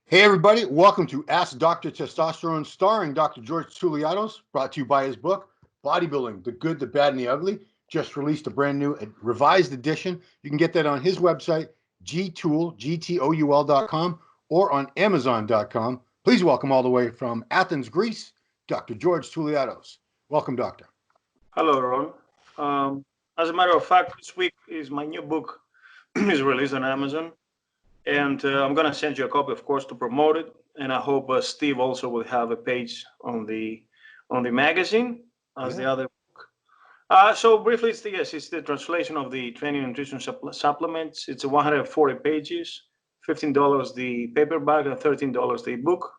Hey everybody, welcome to Ask Dr. Testosterone, starring Dr. George Tsouliatos, brought to you by his book, Bodybuilding, the Good, the Bad, and the Ugly. Just released a brand new revised edition. You can get that on his website, gtoul.com, or on amazon.com. Please welcome all the way from Athens, Greece, Dr. George Tsouliatos. Welcome, doctor. Hello, Ron. As a matter of fact, this week is my new book is released on Amazon. And I'm going to send you a copy, of course, to promote it. And I hope Steve also will have a page on the magazine as the other book. So briefly, it's the translation of the training nutrition supplements. It's 140 pages, $15 the paperback and $13 the book.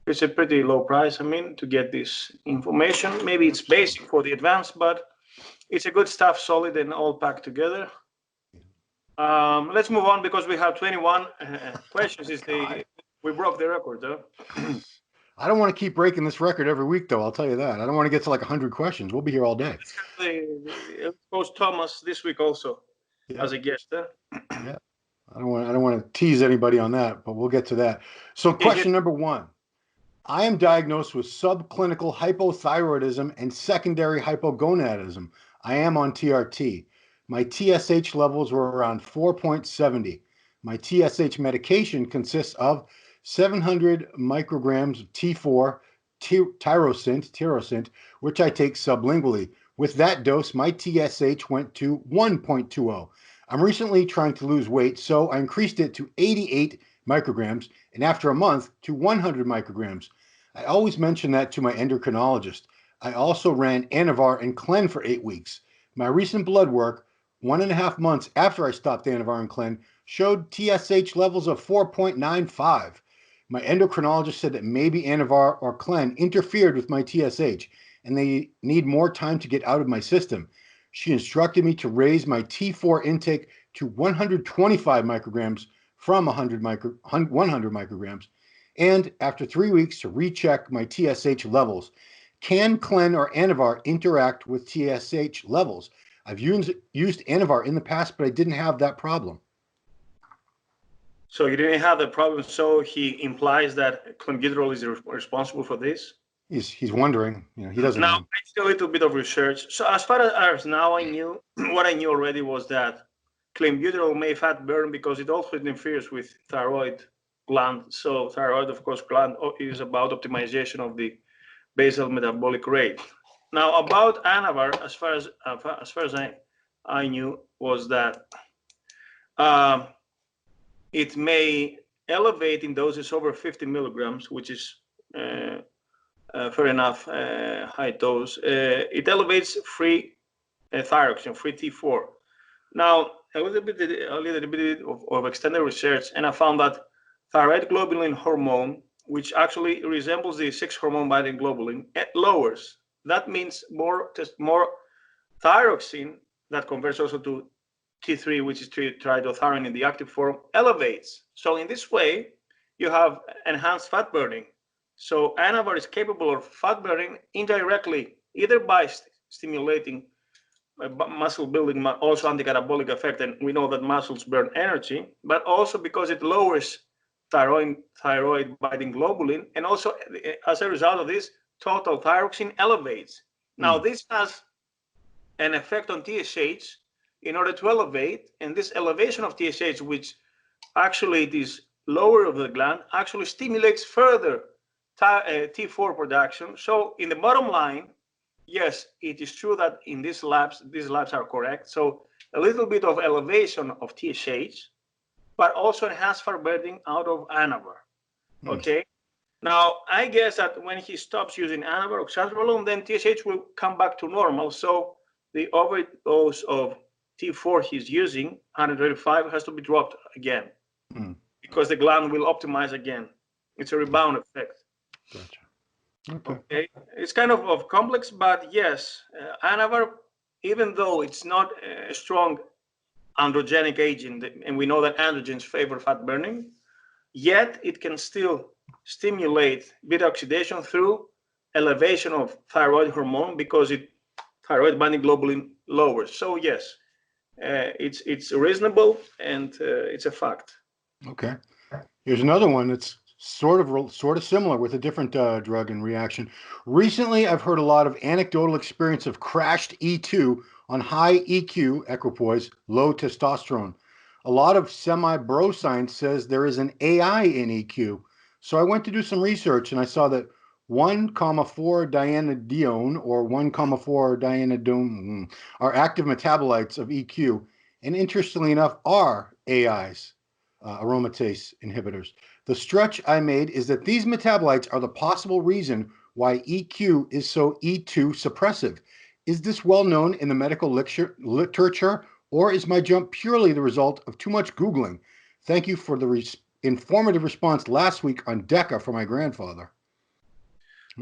It's a pretty low price, to get this information. Maybe it's basic for the advanced, but it's a good stuff, solid and all packed together. Let's move on because we have 21 questions. We broke the record, though. I don't want to keep breaking this record every week, though. I'll tell you that. I don't want to get to like 100 questions. We'll be here all day. Post Thomas this week also as a guest. Yeah, I don't want to tease anybody on that, but we'll get to that. So, question number one: I am diagnosed with subclinical hypothyroidism and secondary hypogonadism. I am on TRT. My TSH levels were around 4.70. My TSH medication consists of 700 micrograms of T4 Tirosint, which I take sublingually. With that dose, my TSH went to 1.20. I'm recently trying to lose weight, so I increased it to 88 micrograms, and after a month to 100 micrograms. I always mention that to my endocrinologist. I also ran Anavar and clen for 8 weeks. My recent blood work, 1.5 months after I stopped Anavar and clen, showed TSH levels of 4.95. My endocrinologist said that maybe Anavar or clen interfered with my TSH, and they need more time to get out of my system. She instructed me to raise my T4 intake to 125 micrograms from 100 micrograms, and after 3 weeks to recheck my TSH levels. Can clen or Anavar interact with TSH levels? I've used Anavar in the past, but I didn't have that problem. So you didn't have the problem, so he implies that Clenbuterol is responsible for this? He's wondering. He doesn't know. Now, I did a little bit of research. So as far as now I knew, what I knew already was that Clenbuterol may fat burn because it also interferes with thyroid gland. So thyroid, of course, gland is about optimization of the basal metabolic rate. Now, about Anavar, as far as I knew, was that it may elevate in doses over 50 milligrams, which is fair enough, high dose. It elevates free thyroxine, free T4. Now, a little bit of extended research, and I found that thyroid globulin hormone, which actually resembles the sex hormone binding globulin, it lowers. That means more thyroxine that converts also to T3, which is tritothyroid in the active form, elevates. So in this way, you have enhanced fat burning. So Anavar is capable of fat burning indirectly, either by stimulating muscle building, also anti-catabolic effect, and we know that muscles burn energy, but also because it lowers thyroid binding globulin, and also as a result of this, total thyroxine elevates. Now, this has an effect on TSH in order to elevate, and this elevation of TSH, which actually it is lower of the gland, actually stimulates further T4 production. So in the bottom line, yes, it is true that in these labs are correct. So a little bit of elevation of TSH, but also enhanced fat burning out of Anavar. Okay. Now, I guess that when he stops using Anavar or oxazolone, then TSH will come back to normal. So the overdose of T4 he's using, 135, has to be dropped again because the gland will optimize again. It's a rebound effect. Gotcha. Okay. It's kind of complex, but yes, Anavar, even though it's not a strong androgenic agent, and we know that androgens favor fat burning, yet it can still stimulate beta oxidation through elevation of thyroid hormone because thyroid binding globulin lowers. So yes, it's reasonable and it's a fact. Okay. Here's another one that's Sort of similar with a different drug and reaction. Recently, I've heard a lot of anecdotal experience of crashed E2 on high EQ equipoise, low testosterone. A lot of semi-bro science says there is an AI in EQ. So I went to do some research and I saw that 1,4 dianedione or 1,4 dianedone are active metabolites of EQ, and interestingly enough, are AIs, aromatase inhibitors. The stretch I made is that these metabolites are the possible reason why EQ is so E2 suppressive. Is this well known in the medical literature, or is my jump purely the result of too much Googling? Thank you for the informative response last week on DECA for my grandfather.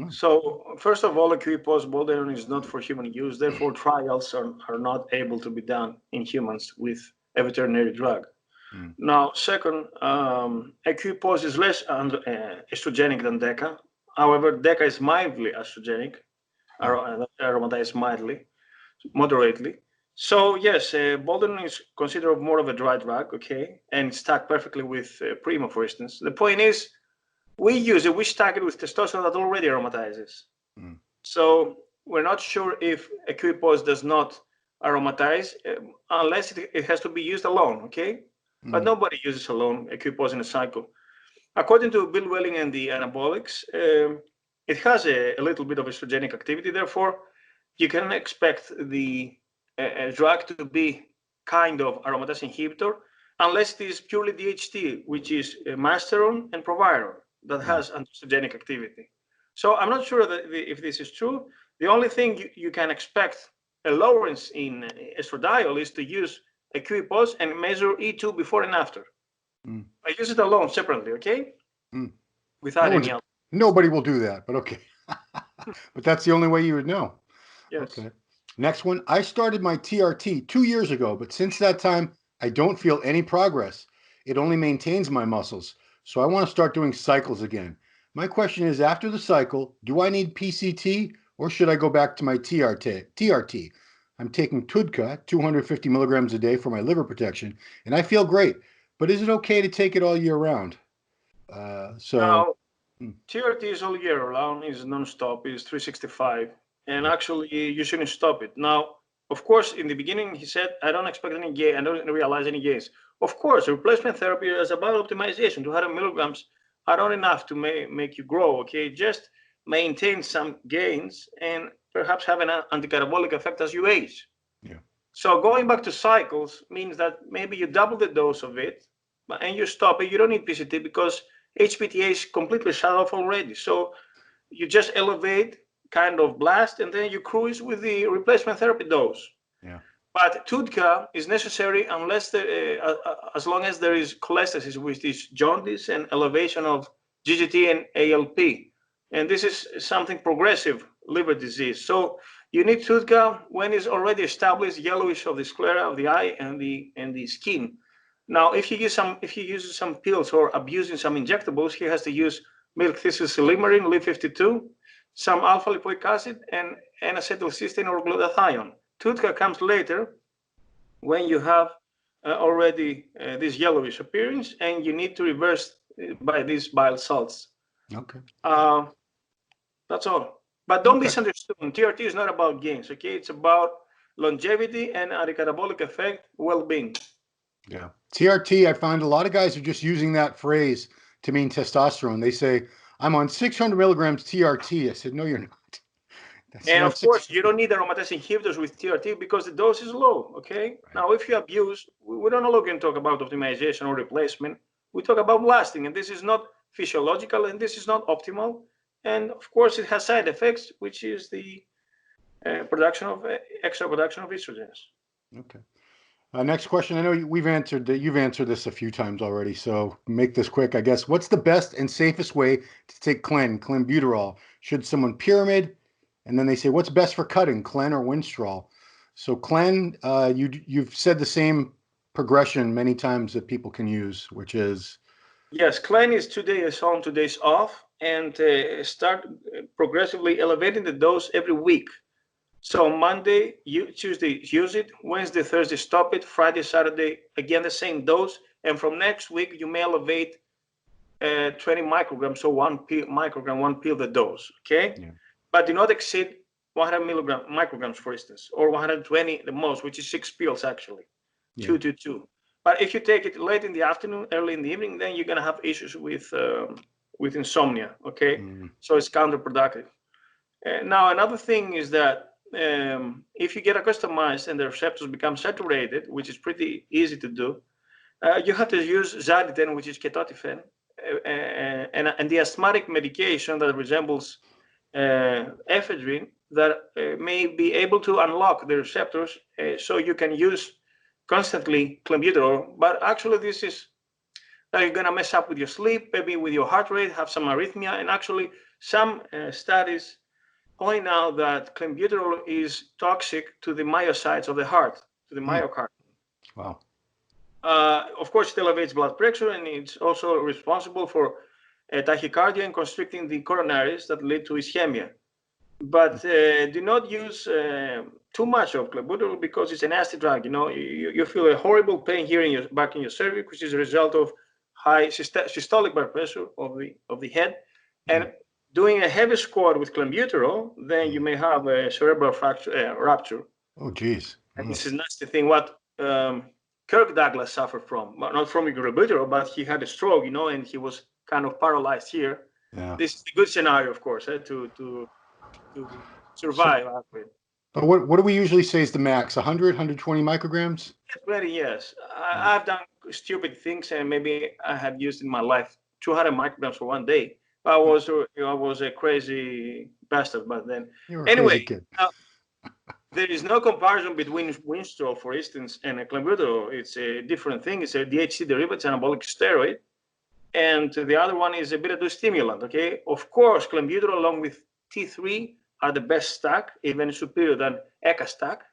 So, first of all, acute post-boldenone is not for human use. Therefore, trials are not able to be done in humans with a veterinary drug. Now, second, acute post is less estrogenic than DECA. However, DECA is mildly estrogenic, aromatase mildly, moderately. So yes, boldenone is considered more of a dry drug, okay, and it's stacked perfectly with Prima, for instance. The point is, we stack it with testosterone that already aromatizes. So we're not sure if acute post does not aromatize unless it has to be used alone, okay? But nobody uses alone acute post in a cycle. According to Bill Welling and the anabolics, it has a little bit of estrogenic activity. Therefore, you can expect the drug to be kind of aromatase inhibitor, unless it is purely DHT, which is masterone and proviron that has antiestrogenic activity. So I'm not sure that if this is true. The only thing you can expect a lowering in estradiol is to use acute post and measure E2 before and after. I use it alone separately, okay? Without any else. Nobody will do that, but okay. But that's the only way you would know. Yes. Okay. Next one. I started my TRT 2 years ago, but since that time, I don't feel any progress. It only maintains my muscles. So I want to start doing cycles again. My question is, after the cycle, do I need PCT or should I go back to my TRT? I'm taking Tudka, 250 milligrams a day for my liver protection, and I feel great. But is it okay to take it all year round? Now, TRT is all year round, is non-stop, is 365, and actually you shouldn't stop it. Now, of course, in the beginning he said, I don't expect any gain, I don't realize any gains. Of course, replacement therapy is about optimization. 200 milligrams are not enough to make you grow, okay? Just maintain some gains and perhaps have an anticatabolic effect as you age. Yeah. So going back to cycles means that maybe you double the dose of it and you stop it. You don't need PCT because HPTA is completely shut off already. So you just elevate, kind of blast, and then you cruise with the replacement therapy dose. Yeah. But TUDCA is necessary unless as long as there is cholestasis, which is jaundice and elevation of GGT and ALP. And this is something progressive liver disease. So you need TUDCA when it's already established yellowish of the sclera of the eye and the skin. Now, if he uses some pills or abusing some injectables, he has to use milk thistle silymarin, LIV52, some alpha lipoic acid, and N-acetylcysteine or glutathione. TUDCA comes later when you have already this yellowish appearance, and you need to reverse by these bile salts. Okay. That's all. But don't misunderstand. TRT is not about gains, okay? It's about longevity and anticatabolic effect, well-being. Yeah. TRT, I find a lot of guys are just using that phrase to mean testosterone. They say, I'm on 600 milligrams TRT. I said, no, you're not. And of course, you don't need aromatase inhibitors with TRT because the dose is low, okay? Right. Now, if you abuse, we don't look and talk about optimization or replacement. We talk about blasting, and this is not physiological, and this is not optimal. And of course, it has side effects, which is the extra production of estrogens. Okay. Next question. I know you've answered this a few times already, so make this quick, I guess. What's the best and safest way to take Clenbuterol? Should someone pyramid? And then they say, what's best for cutting, clen or winstrol? So clen, you've said the same progression many times that people can use, which is? Yes, clen is 2 days on, 2 days off, and start progressively elevating the dose every week. So Monday, Tuesday, use it. Wednesday, Thursday, stop it. Friday, Saturday, again, the same dose. And from next week, you may elevate 20 micrograms, so one pill the dose, okay? Yeah. But do not exceed 100 micrograms, for instance, or 120 the most, which is 6 pills actually, Yeah. 2 to 2. But if you take it late in the afternoon, early in the evening, then you're gonna have issues with insomnia, okay? So it's counterproductive. Now, another thing is that if you get accustomed and the receptors become saturated, which is pretty easy to do, you have to use Zadifen, which is ketotifen, and the asthmatic medication that resembles ephedrine that may be able to unlock the receptors so you can use constantly Clenbuterol. But actually, this is you're going to mess up with your sleep, maybe with your heart rate, have some arrhythmia, and actually some studies point out that Clenbuterol is toxic to the myocytes of the heart, to the myocardium. Wow. Of course, it elevates blood pressure, and it's also responsible for tachycardia and constricting the coronaries that lead to ischemia. But do not use too much of Clenbuterol because it's a nasty drug. You know, you feel a horrible pain here in back in your cervix, which is a result of high systolic blood pressure of the head. And doing a heavy squat with Clenbuterol, then you may have a cerebral fracture, rupture. Oh, geez. And this is a nasty thing. What Kirk Douglas suffered from, not from Clenbuterol, but he had a stroke, you know, and he was kind of paralyzed here. Yeah. This is a good scenario, of course, to survive. But what do we usually say is the max? 100, 120 micrograms? Yes. I've done stupid things, and maybe I have used in my life 200 micrograms for one day. I was a crazy bastard back then. You're a crazy kid. There is no comparison between Winstrol, for instance, and a Clenbuterol. It's a different thing. It's a DHT derivative, anabolic steroid, and the other one is a beta-2 stimulant. Okay, of course, Clenbuterol along with T3 are the best stack, even superior than ECA stack.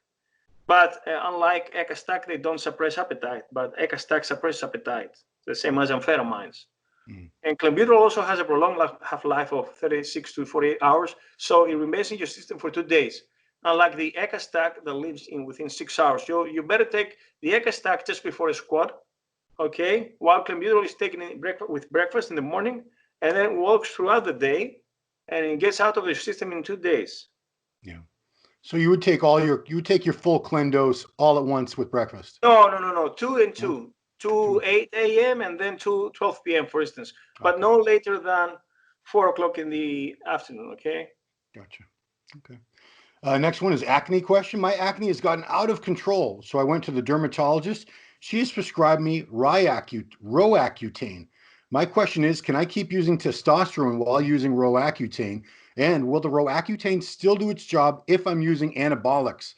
But unlike ECA stack, they don't suppress appetite, but ECA stack suppresses appetite, the same as amphetamines. And Clenbuterol also has a prolonged half-life of 36 to 48 hours, so it remains in your system for 2 days. Unlike the ECA stack that lives within 6 hours. So you better take the ECA stack just before a squat, okay? While Clenbuterol is taken with breakfast in the morning, and then walks throughout the day, and it gets out of the system in 2 days. Yeah. So you would take your full Clen dose all at once with breakfast? No. 2 and 2. 2 8 a.m. and then 2 12 p.m. for instance, but no later than 4 o'clock in the afternoon. Okay. Gotcha. Okay. Next one is acne question. My acne has gotten out of control, so I went to the dermatologist. She has prescribed me Roaccutane. My question is, can I keep using testosterone while using Roaccutane? And will the Roaccutane still do its job if I'm using anabolics?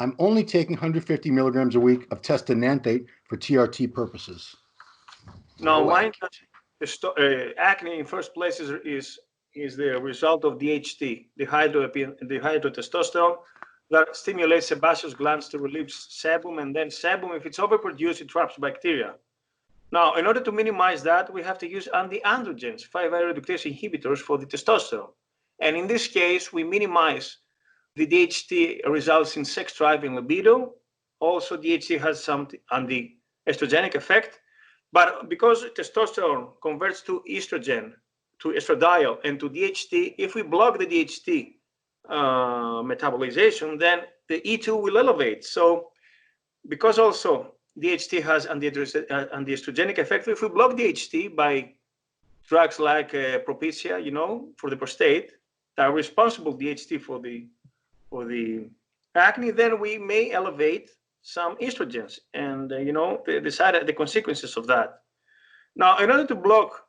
I'm only taking 150 milligrams a week of testananthate for TRT purposes. Now, acne in first place is the result of DHT, dihydrotestosterone, that stimulates sebaceous glands to release sebum, and then sebum, if it's overproduced, it traps bacteria. Now, in order to minimize that, we have to use anti-androgens, 5-A reductase inhibitors for the testosterone. And in this case, we minimize the DHT results in sex drive and libido. Also, DHT has some anti-estrogenic effect. But because testosterone converts to estrogen, to estradiol, and to DHT, if we block the DHT metabolization, then the E2 will elevate. So because also DHT has anti-estrogenic effect, if we block DHT by drugs like Propecia, you know, for the prostate, that are responsible DHT for the acne, then we may elevate some estrogens, and you know, the consequences of that. Now, in order to block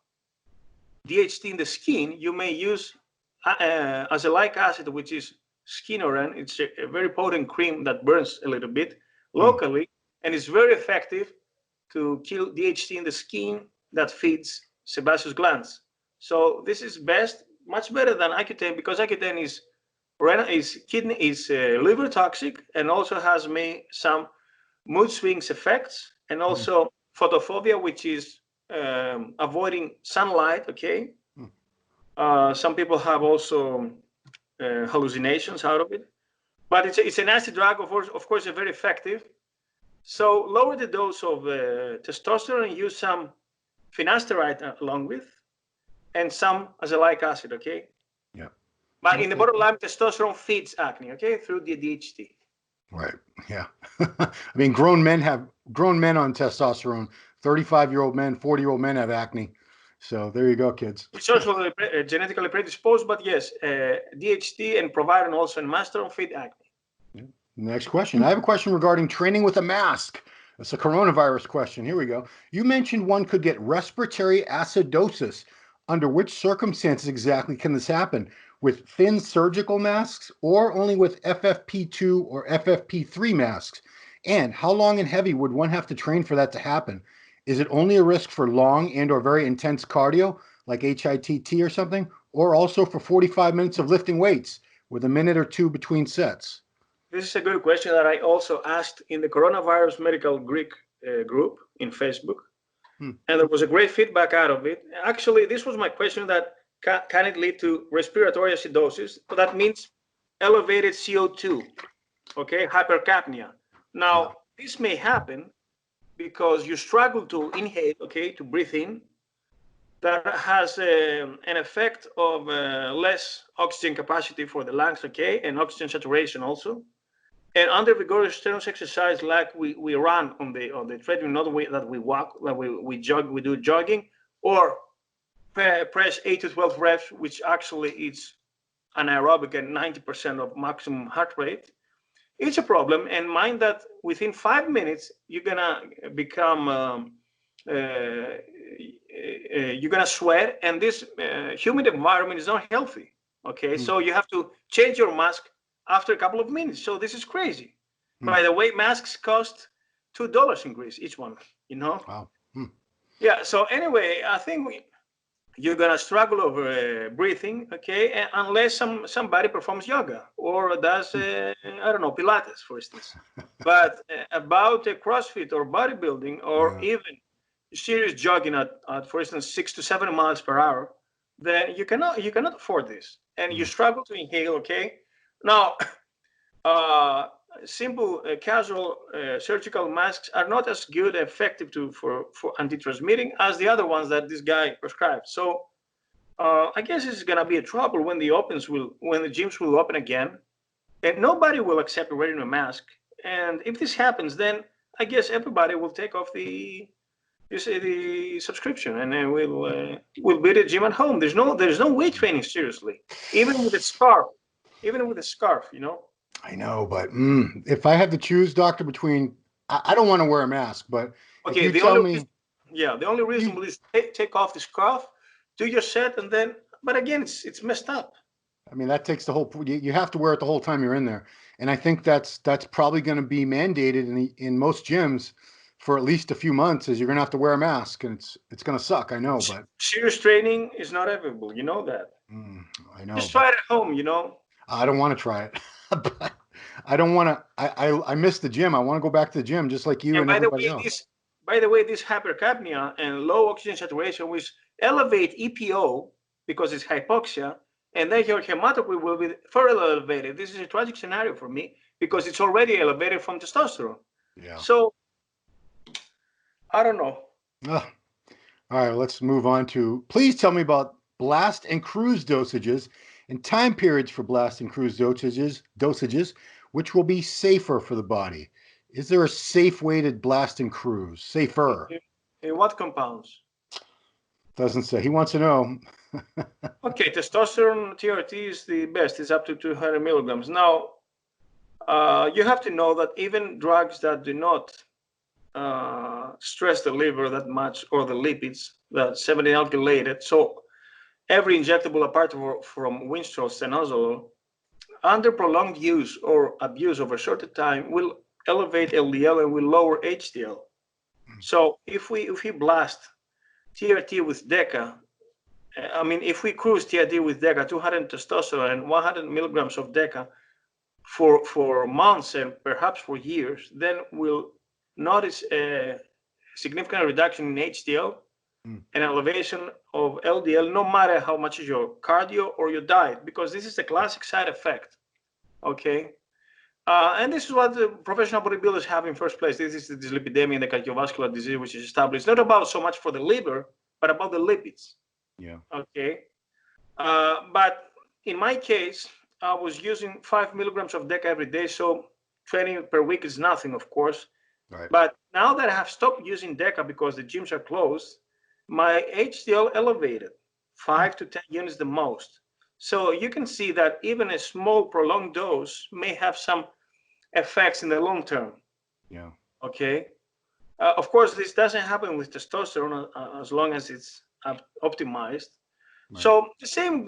DHT in the skin, you may use azelaic acid, which is Skinoren. It's a very potent cream that burns a little bit locally, and it's very effective to kill DHT in the skin that feeds sebaceous glands. So this is much better than Accutane, because Accutane is liver toxic and also has some mood swings effects, and also photophobia, which is avoiding sunlight. Okay. Some people have also hallucinations out of it, but it's a nasty drug. Of course, very effective. So lower the dose of testosterone and use some Finasteride along with, and some azelaic acid, okay? Yeah. But in the bottom line, testosterone feeds acne, okay, through the DHT. Right. Yeah. I mean, grown men on testosterone. 35-year-old men, 40-year-old men have acne. So there you go, kids. It's also genetically predisposed, but yes, DHT and providin also and masteron feed acne. Yeah. Next question. I have a question regarding training with a mask. It's a coronavirus question. Here we go. You mentioned one could get respiratory acidosis. Under which circumstances exactly can this happen? With thin surgical masks or only with FFP2 or FFP3 masks? And how long and heavy would one have to train for that to happen? Is it only a risk for long and or very intense cardio like HIIT or something, or also for 45 minutes of lifting weights with a minute or two between sets? This is a good question that I also asked in the coronavirus medical Greek group in Facebook. And there was a great feedback out of it. Actually, this was my question, that can it lead to respiratory acidosis? So that means elevated CO2, okay, hypercapnia. Now, this may happen because you struggle to inhale, okay, to breathe in. That has an effect of less oxygen capacity for the lungs, okay, and oxygen saturation also. And under vigorous strenuous exercise, like we run on the treadmill, not the way that we walk, that we jog, we do jogging, or press 8 to 12 reps, which actually is anaerobic and 90% of maximum heart rate. It's a problem. And mind that within 5 minutes, you're gonna become, you're gonna sweat, and this humid environment is not healthy. Okay, so you have to change your mask after a couple of minutes. So this is crazy. By the way, masks cost $2 in Greece, each one, you know? Wow. Yeah, so anyway, I think you're gonna struggle over breathing, okay, unless somebody performs yoga or does, I don't know, Pilates, for instance. But about CrossFit or bodybuilding or even serious jogging at, for instance, 6 to 7 miles per hour, then you cannot afford this, and you struggle to inhale, okay? Now, simple casual surgical masks are not as good and effective for anti-transmitting as the other ones that this guy prescribed. So I guess it's gonna be a trouble when the gyms will open again, and nobody will accept wearing a mask. And if this happens, then I guess everybody will take off the subscription, and then we'll be at the gym at home. There's no weight training, seriously, even with a scarf, you know. I know, but if I had to choose, doctor, between, I don't want to wear a mask, but okay, the only reason is take off the scarf, do your set, and then. But again, it's messed up. I mean, that takes the whole. You have to wear it the whole time you're in there, and I think that's probably going to be mandated in most gyms for at least a few months. Is you're going to have to wear a mask, and it's going to suck. I know, but serious training is not available. You know that. I know. Just try it at home. You know. I don't want to try it. But I don't want to. I miss the gym. I want to go back to the gym just like you and everybody else. By the way, this hypercapnia and low oxygen saturation, which elevate EPO because it's hypoxia, and then your hematocrit will be further elevated. This is a tragic scenario for me because it's already elevated from testosterone. Yeah. So I don't know. All right, let's move on to. Please tell me about blast and cruise dosages and time periods for blast and cruise dosages, which will be safer for the body. Is there a safe way to blast and cruise? Safer? In what compounds? Doesn't say. He wants to know. Okay, testosterone TRT is the best. It's up to 200 milligrams. Now, you have to know that even drugs that do not stress the liver that much, or the lipids, that 70 alkylated. So every injectable apart from Winstrol stenozolol, under prolonged use or abuse over a shorter time, will elevate LDL and will lower HDL. So if we blast TRT with deca, I mean, if we cruise TRT with deca, 200 testosterone and 100 milligrams of deca for months and perhaps for years, then we'll notice a significant reduction in HDL and elevation of LDL, no matter how much is your cardio or your diet, because this is the classic side effect, okay? And this is what the professional bodybuilders have in first place. This is the dyslipidemia and the cardiovascular disease, which is established, not about so much for the liver, but about the lipids. Yeah. Okay. But in my case, I was using 5 milligrams of deca every day. So 20 per week is nothing, of course. Right. But now that I have stopped using deca because the gyms are closed, my HDL elevated 5 to 10 units the most. So you can see that even a small prolonged dose may have some effects in the long term. Yeah. Okay. Of course, this doesn't happen with testosterone as long as it's optimized. Right. So the same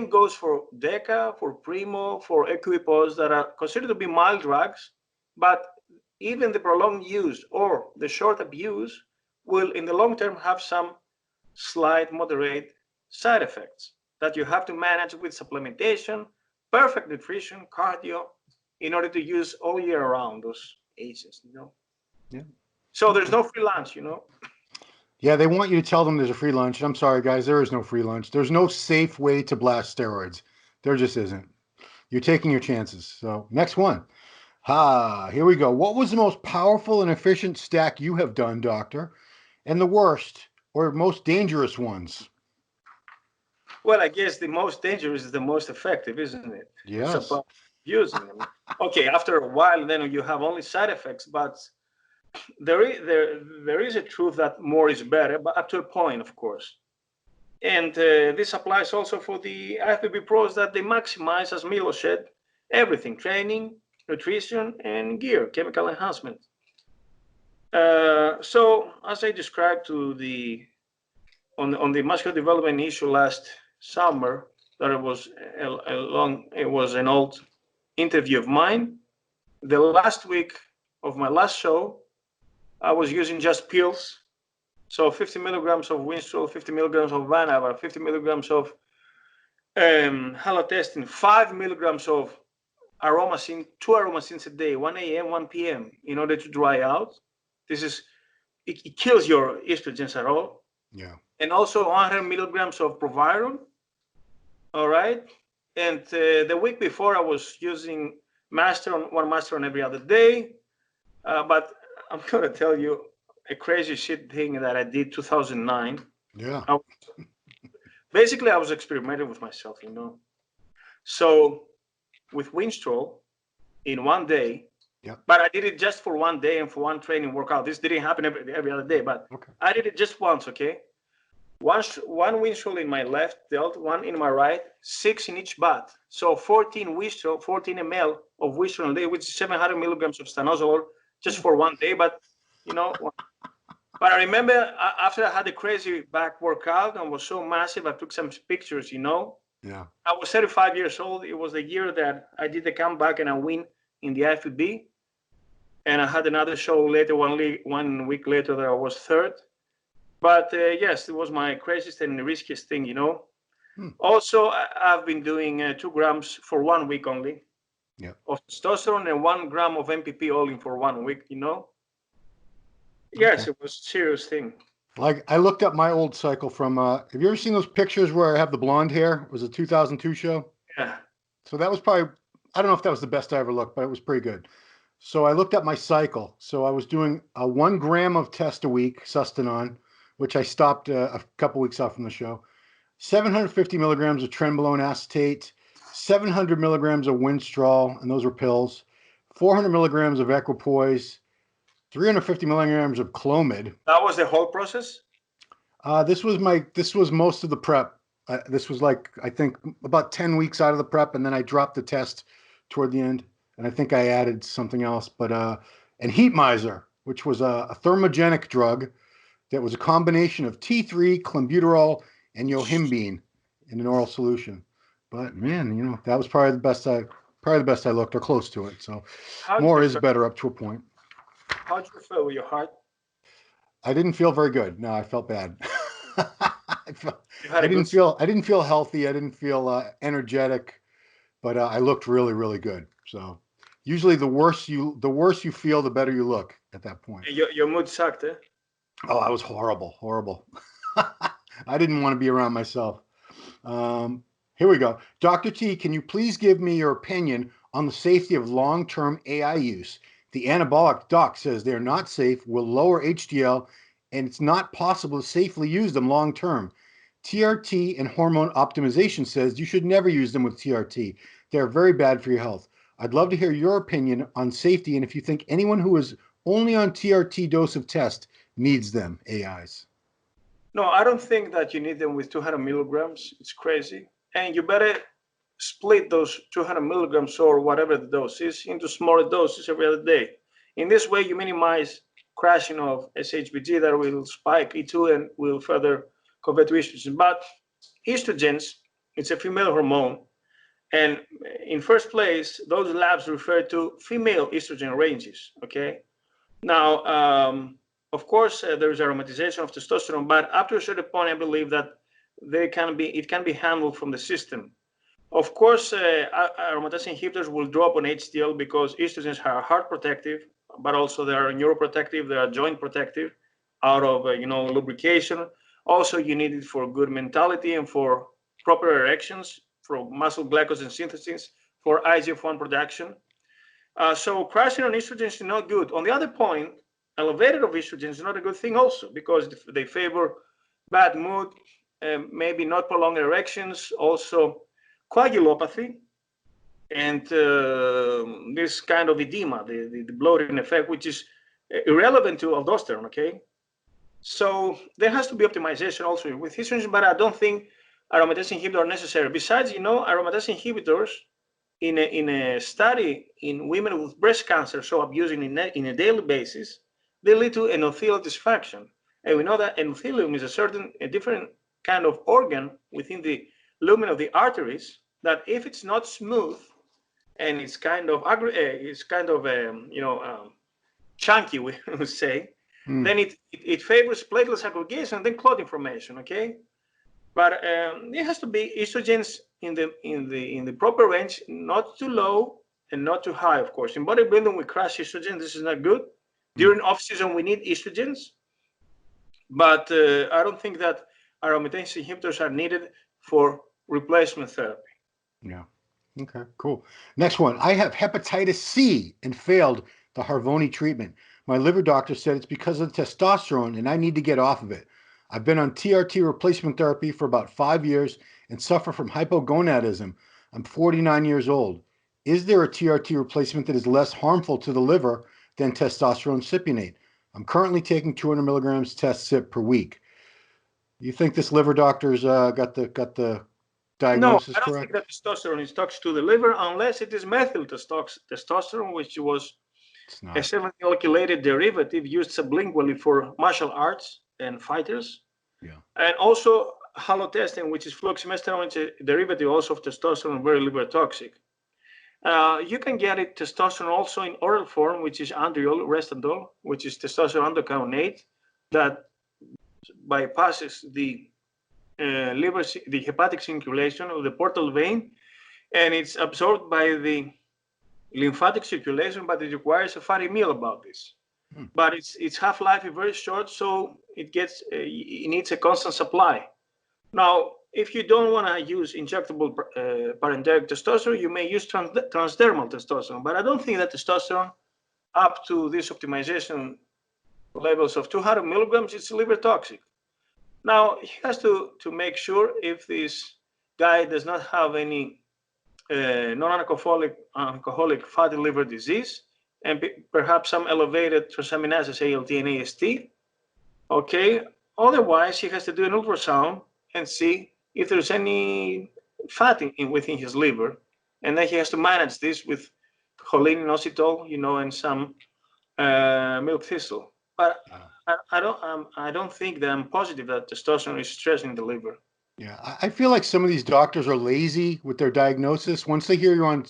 goes for deca, for primo, for equipos that are considered to be mild drugs, but even the prolonged use or the short abuse will in the long term have some slight moderate side effects that you have to manage with supplementation, perfect nutrition, cardio, in order to use all year round those agents, you know. Yeah. So there's Okay. no free lunch, you know. Yeah, they want you to tell them there's a free lunch. I'm sorry, guys, there is no free lunch. There's no safe way to blast steroids. There just isn't. You're taking your chances. So, next one. Here we go. What was the most powerful and efficient stack you have done, doctor? And the worst or most dangerous ones? Well, I guess the most dangerous is the most effective, isn't it? It's Yes. about using them. Okay, after a while, then you have only side effects, but there is a truth that more is better, but up to a point, of course. And this applies also for the IFBB pros that they maximize, as Milo said, everything: training, nutrition, and gear, chemical enhancement. So, as I described to the on the muscular development issue last summer, that it was an old interview of mine. The last week of my last show, I was using just pills. So 50 milligrams of Winstrol, 50 milligrams of Anavar, 50 milligrams of halotestin, 5 milligrams of aromacin, 2 aromacins a day, 1 a.m., 1 p.m., in order to dry out. It kills your estrogens at all. Yeah. And also 100 milligrams of proviron. All right. And the week before, I was using one master on every other day. But I'm going to tell you a crazy shit thing that I did 2009. Yeah. Basically, I was experimenting with myself, you know. So with Winstrol in one day, Yep. but I did it just for one day and for one training workout. This didn't happen every other day, but Okay. I did it just once, okay? One Winstrol in my left delt, one in my right, 6 in each butt. So 14 Winstrol, 14 ml of Winstrol a day, which is 700 milligrams of stanozolol just for one day. But, you know, but I remember after I had a crazy back workout and was so massive, I took some pictures, you know. Yeah. I was 35 years old. It was the year that I did the comeback and I win in the IFBB. And I had another show later, 1 week later, that I was third. But yes, it was my craziest and riskiest thing, you know. Also, I've been doing 2 grams for 1 week only of testosterone and 1 gram of MPP all in for 1 week, you know. Yes, Okay. it was a serious thing. Like I looked up my old cycle from have you ever seen those pictures where I have the blonde hair? It was a 2002 show. Yeah. So that was probably, I don't know if that was the best I ever looked, but it was pretty good. So I looked up my cycle. So I was doing a 1 gram of test a week, Sustanon, which I stopped a couple weeks out from the show. 750 milligrams of trenbolone acetate, 700 milligrams of Winstrol, and those were pills. 400 milligrams of equipoise, 350 milligrams of Clomid. That was the whole process? This was most of the prep. This was like, I think about 10 weeks out of the prep. And then I dropped the test toward the end. And I think I added something else, and Heat Miser, which was a thermogenic drug that was a combination of T3, Clenbuterol, and yohimbine in an oral solution. But man, you know, that was probably the best I looked, or close to it. So How'd more you is feel? better up to a point. How'd you feel with your heart? I didn't feel very good. No, I felt bad. You had I a good. didn't feel healthy. I didn't feel energetic, but I looked really, really good. So usually the worse you feel, the better you look at that point. Your mood sucked, eh? Oh, I was horrible, horrible. I didn't want to be around myself. Here we go. Dr. T, can you please give me your opinion on the safety of long-term AI use? The anabolic doc says they're not safe, will lower HDL, and it's not possible to safely use them long-term. TRT and hormone optimization says you should never use them with TRT. They're very bad for your health. I'd love to hear your opinion on safety and if you think anyone who is only on TRT dose of test needs them, AIs. No, I don't think that you need them with 200 milligrams. It's crazy. And you better split those 200 milligrams or whatever the dose is into smaller doses every other day. In this way, you minimize crashing of SHBG that will spike E2 and will further convert to estrogen. But estrogens, it's a female hormone. And in first place, those labs refer to female estrogen ranges, okay? Now, of course, there is aromatization of testosterone, but up to a certain point, I believe that it can be handled from the system. Of course, aromatase inhibitors will drop on HDL because estrogens are heart protective, but also they are neuroprotective, they are joint protective, out of lubrication. Also, you need it for good mentality and for proper erections, for muscle glycogen synthesis, for IGF-1 production. So crashing on estrogen is not good. On the other point, elevated of estrogen is not a good thing also because they favor bad mood, maybe not prolonged erections, also coagulopathy, and this kind of edema, the bloating effect, which is irrelevant to aldosterone, okay? So there has to be optimization also with estrogen, but I don't think aromatase inhibitors are necessary. Besides, aromatase inhibitors in a study in women with breast cancer, so abusing in a daily basis, they lead to endothelial dysfunction. And we know that endothelium is a different kind of organ within the lumen of the arteries that if it's not smooth and it's kind of chunky, we would say, then it favors platelet aggregation and then clotting formation. Okay, but it has to be estrogens in the proper range, not too low and not too high. Of course, in bodybuilding we crash estrogen. This is not good. During off season we need estrogens, but I don't think that aromatase inhibitors are needed for replacement therapy. Yeah. Okay, cool. Next one. I have hepatitis C and failed the Harvoni treatment. My liver doctor said it's because of the testosterone and I need to get off of it. I've been on TRT replacement therapy for about 5 years and suffer from hypogonadism. I'm 49 years old. Is there a TRT replacement that is less harmful to the liver than testosterone cypionate? I'm currently taking 200 milligrams test sip per week. You think this liver doctor's got the diagnosis correct? No, I don't think that testosterone is toxic to the liver unless it is methyl testosterone, which was a semi-alkylated derivative used sublingually for martial arts and fighters. Yeah. And also halotestin, which is fluoxymesterone, a derivative also of testosterone, very liver toxic. You can get it testosterone also in oral form, which is andriol, restandol, which is testosterone endocainate that bypasses the the hepatic circulation of the portal vein, and it's absorbed by the lymphatic circulation, but it requires a fatty meal about this. But its half-life is very short, so it needs a constant supply. Now, if you don't want to use injectable parenteric testosterone, you may use transdermal testosterone, but I don't think that testosterone up to this optimization levels of 200 milligrams is liver toxic. Now, he has to make sure if this guy does not have any non-alcoholic fatty liver disease and perhaps some elevated transaminases ALT and AST. Okay, otherwise he has to do an ultrasound and see if there's any fat within his liver, and then he has to manage this with choline inositol, and some milk thistle. But I don't think that I'm positive that testosterone is stressing the liver. Yeah, I feel like some of these doctors are lazy with their diagnosis. Once they hear you're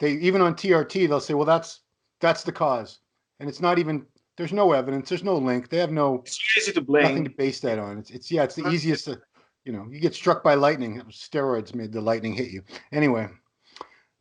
even on TRT, they'll say, well, that's the cause. And it's not even, there's no evidence, there's no link. They have it's easy to blame. Nothing to base that on. It's the easiest to, you get struck by lightning. Steroids made the lightning hit you. Anyway,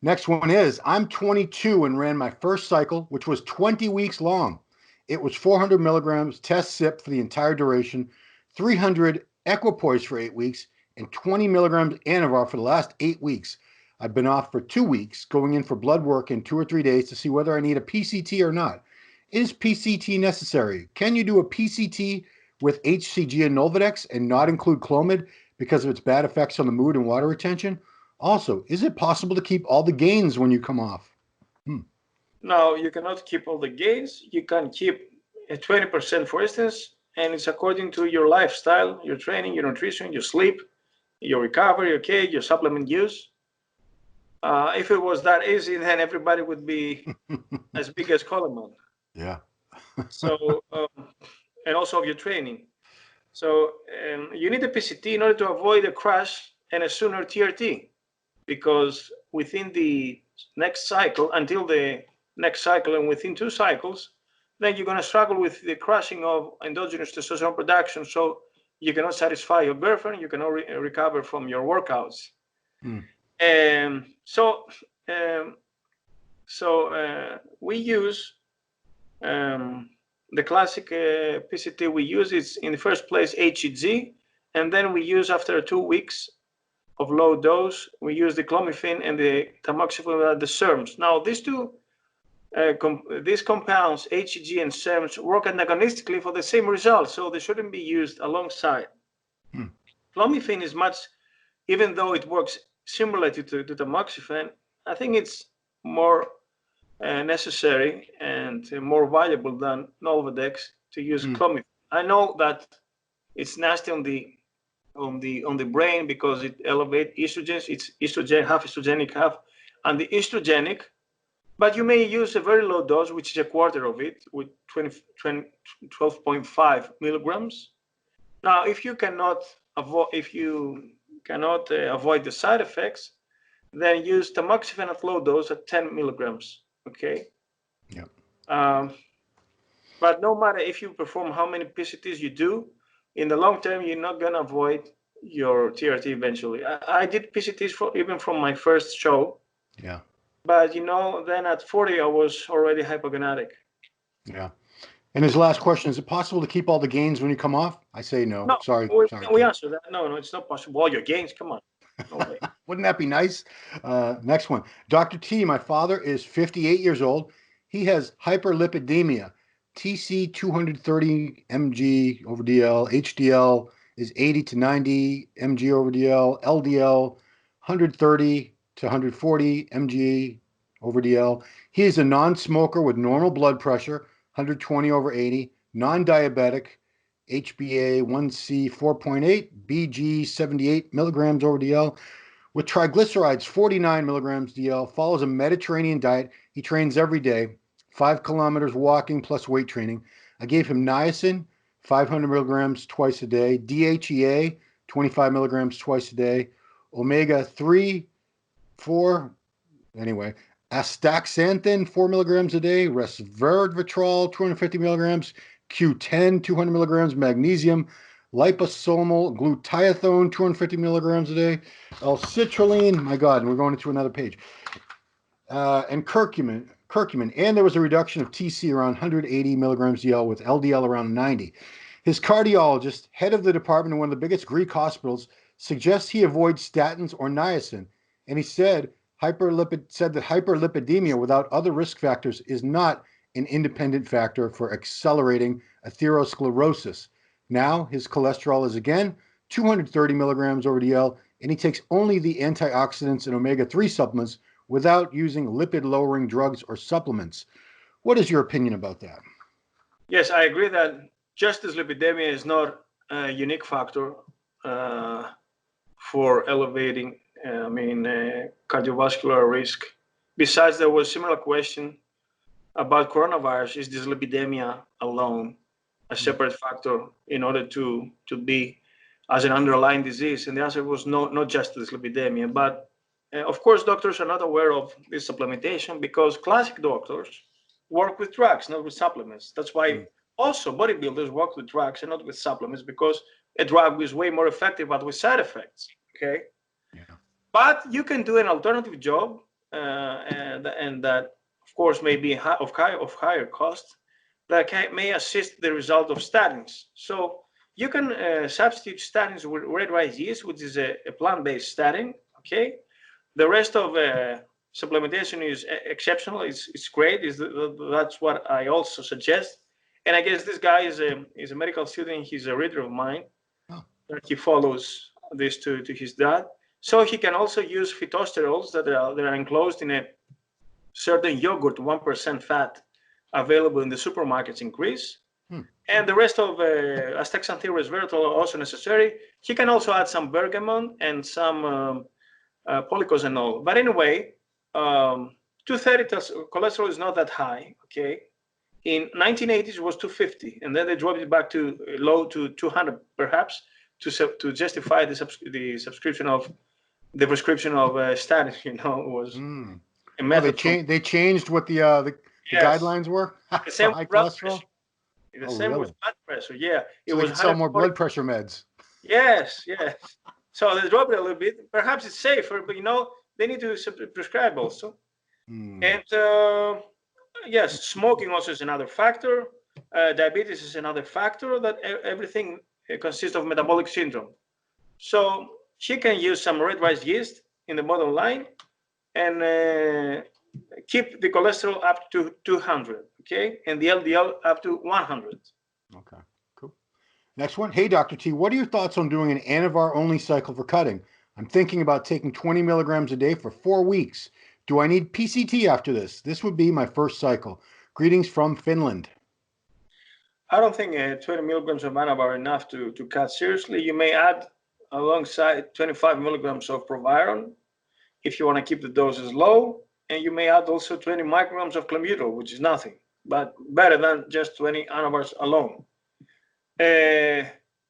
next one is, I'm 22 and ran my first cycle, which was 20 weeks long. It was 400 milligrams test sip for the entire duration, 300 equipoise for 8 weeks, and 20 milligrams Anavar for the last 8 weeks. I've been off for 2 weeks, going in for blood work in 2 or 3 days to see whether I need a PCT or not. Is PCT necessary? Can you do a PCT with HCG and Nolvadex and not include Clomid? because of its bad effects on the mood and water retention? Also, is it possible to keep all the gains when you come off? No, you cannot keep all the gains. You can keep 20%, for instance, and it's according to your lifestyle, your training, your nutrition, your sleep, your recovery, okay, your supplement use. If it was that easy, then everybody would be as big as Coleman. Yeah. So, and also of your training. So you need a PCT in order to avoid a crash and a sooner TRT, because within the next cycle, until the next cycle and within 2 cycles, then you're going to struggle with the crashing of endogenous testosterone production. So you cannot satisfy your girlfriend, you cannot recover from your workouts. We use the classic PCT we use is in the first place HEG, and then we use after 2 weeks of low dose, we use the clomiphene and the tamoxifen at the SERMs. Now these two these compounds, HEG and SERMs, work antagonistically for the same result, so they shouldn't be used alongside. Clomiphene is much, even though it works similarly to tamoxifen, I think it's more necessary and more valuable than Nolvadex to use clomiphene. I know that it's nasty on the brain because it elevates estrogens. It's estrogen, half estrogenic, half anti-estrogenic. But you may use a very low dose, which is a quarter of it, with 12.5 milligrams. Now, if you cannot avoid the side effects, then use tamoxifen at low dose at 10 milligrams. Okay. Yeah. But no matter if you perform how many PCTs you do, in the long term, you're not gonna avoid your TRT eventually. I did PCTs even from my first show. Yeah. But then at 40, I was already hypogonadic. Yeah. And his last question, is it possible to keep all the gains when you come off? I say no. No, Sorry. we answer that. No, it's not possible. All your gains, come on. No way. Wouldn't that be nice? Next one. Dr. T, my father is 58 years old. He has hyperlipidemia. TC 230 mg over DL. HDL is 80 to 90 mg over DL. LDL 130 to 140 mg over DL. He is a non-smoker with normal blood pressure, 120 over 80, non-diabetic, HbA1c 4.8, BG 78 milligrams over DL, with triglycerides 49 milligrams DL, follows a Mediterranean diet. He trains every day, 5 kilometers walking plus weight training. I gave him niacin, 500 milligrams twice a day, DHEA, 25 milligrams twice a day, omega 3, 4, anyway, astaxanthin, 4 milligrams a day, resveratrol, 250 milligrams, Q10, 200 milligrams, magnesium, liposomal glutathione, 250 milligrams a day, L-citrulline, my God, and we're going into another page, and curcumin, and there was a reduction of TC around 180 milligrams DL with LDL around 90. His cardiologist, head of the department in one of the biggest Greek hospitals, suggests he avoid statins or niacin, and he said that hyperlipidemia without other risk factors is not an independent factor for accelerating atherosclerosis. Now his cholesterol is again 230 milligrams over DL, and he takes only the antioxidants and omega-3 supplements without using lipid-lowering drugs or supplements. What is your opinion about that? Yes, I agree that just as lipidemia is not a unique factor for elevating cardiovascular risk. Besides, there was a similar question about coronavirus. Is dyslipidemia alone a separate factor in order to be as an underlying disease? And the answer was no, not just dyslipidemia. But of course, doctors are not aware of this supplementation because classic doctors work with drugs, not with supplements. That's why also bodybuilders work with drugs and not with supplements, because a drug is way more effective but with side effects. Okay. Yeah. But you can do an alternative job, and that of course may be of higher cost, that may assist the result of statins. So you can substitute statins with red rice yeast, which is a plant-based statin. Okay. The rest of supplementation is exceptional. It's great. That's what I also suggest. And I guess this guy is a medical student. He's a reader of mine. Oh. He follows this to his dad. So he can also use phytosterols that are enclosed in a certain yogurt, 1% fat, available in the supermarkets in Greece. And the rest of astaxanthin resveratrol are also necessary. He can also add some bergamot and some polycosanol. But anyway, 230 cholesterol is not that high, okay? In 1980s, it was 250, and then they dropped it back to low to 200, perhaps, to justify the prescription of statins. Was a method. They changed what the guidelines were the same for high cholesterol. The same with blood pressure. Yeah, it was sell more blood pressure meds. Yes. So they dropped it a little bit. Perhaps it's safer, but they need to prescribe also. And yes, smoking also is another factor. Diabetes is another factor. That everything consists of metabolic syndrome. So she can use some red rice yeast in the bottom line and keep the cholesterol up to 200, okay? And the LDL up to 100. Okay, cool. Next one. Hey, Dr. T, what are your thoughts on doing an Anavar-only cycle for cutting? I'm thinking about taking 20 milligrams a day for 4 weeks. Do I need PCT after this? This would be my first cycle. Greetings from Finland. I don't think 20 milligrams of Anavar are enough to cut seriously. You may add alongside 25 milligrams of Proviron if you want to keep the doses low. And you may add also 20 micrograms of Clenbuterol, which is nothing, but better than just 20 Anavars alone.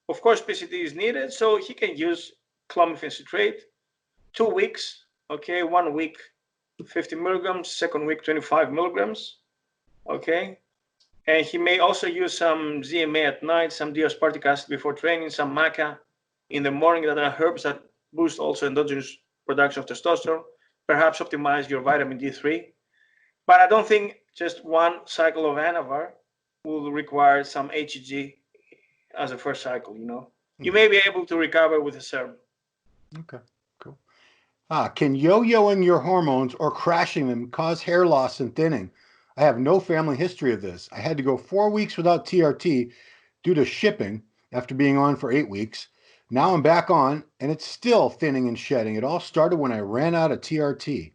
Of course, PCT is needed, so he can use clomiphene citrate 2 weeks, okay, 1 week 50 milligrams, second week 25 milligrams, okay. And he may also use some ZMA at night, some D-aspartic acid before training, some maca in the morning, that are herbs that boost also endogenous production of testosterone. Perhaps optimize your vitamin D3. But I don't think just one cycle of Anavar will require some HEG as a first cycle, You may be able to recover with a serum. Okay, cool. Can yo-yoing your hormones or crashing them cause hair loss and thinning? I have no family history of this. I had to go 4 weeks without TRT due to shipping after being on for 8 weeks. Now I'm back on, and it's still thinning and shedding. It all started when I ran out of TRT.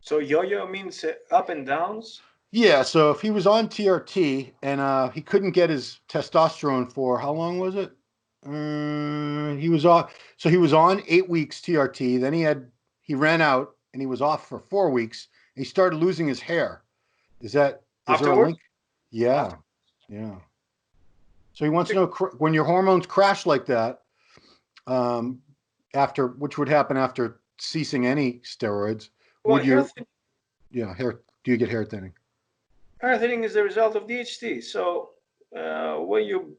So yo-yo means up and downs? Yeah, so if he was on TRT and he couldn't get his testosterone for, how long was it? He was on 8 weeks TRT. Then he ran out, and he was off for 4 weeks. He started losing his hair. Is there a link? Yeah. So he wants to know, when your hormones crash like that, which would happen after ceasing any steroids, do you get hair thinning? Hair thinning is the result of DHT. So when you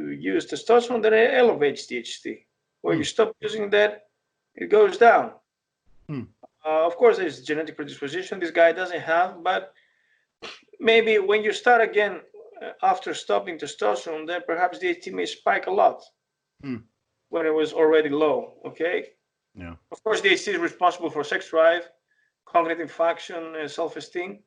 use testosterone, then it elevates DHT. When you stop using that, it goes down. Of course, there's genetic predisposition this guy doesn't have, but maybe when you start again after stopping testosterone, then perhaps DHT may spike a lot when it was already low, okay? Yeah. Of course, DHT is responsible for sex drive, cognitive function, and self-esteem,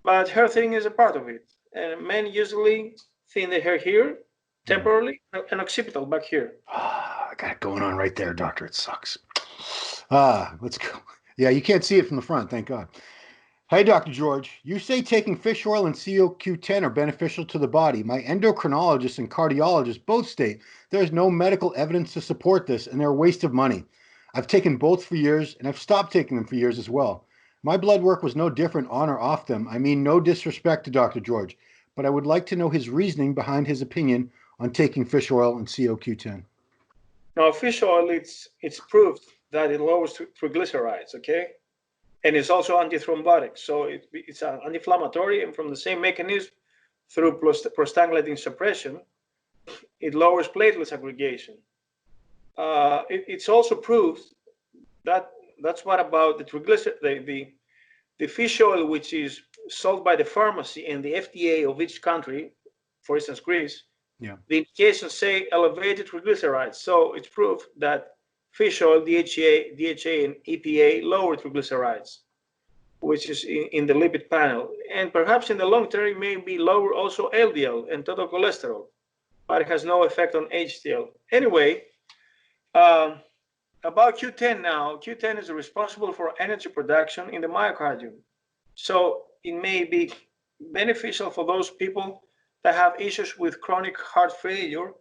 but hair thinning is a part of it. And men usually thin the hair here temporarily and occipital back here. I got it going on right there, doctor. It sucks. Let's go. Yeah, you can't see it from the front, thank God. Hey, Dr. George, you say taking fish oil and CoQ10 are beneficial to the body. My endocrinologist and cardiologist both state there is no medical evidence to support this, and they're a waste of money. I've taken both for years, and I've stopped taking them for years as well. My blood work was no different on or off them. I mean, no disrespect to Dr. George, but I would like to know his reasoning behind his opinion on taking fish oil and CoQ10. Now, fish oil, it's proved that it lowers triglycerides, okay? And it's also antithrombotic. So it's an anti-inflammatory, and from the same mechanism, through prostaglandin suppression, it lowers platelet aggregation. It's also proved that that's what about the triglyceride, the fish oil, which is sold by the pharmacy and the FDA of each country, for instance, Greece, the indications say elevated triglycerides. So it's proof that fish oil, DHA, and EPA lower triglycerides, which is in the lipid panel. And perhaps in the long term, it may be lower also LDL and total cholesterol, but it has no effect on HDL. Anyway, About Q10 now, Q10 is responsible for energy production in the myocardium. So it may be beneficial for those people that have issues with chronic heart failure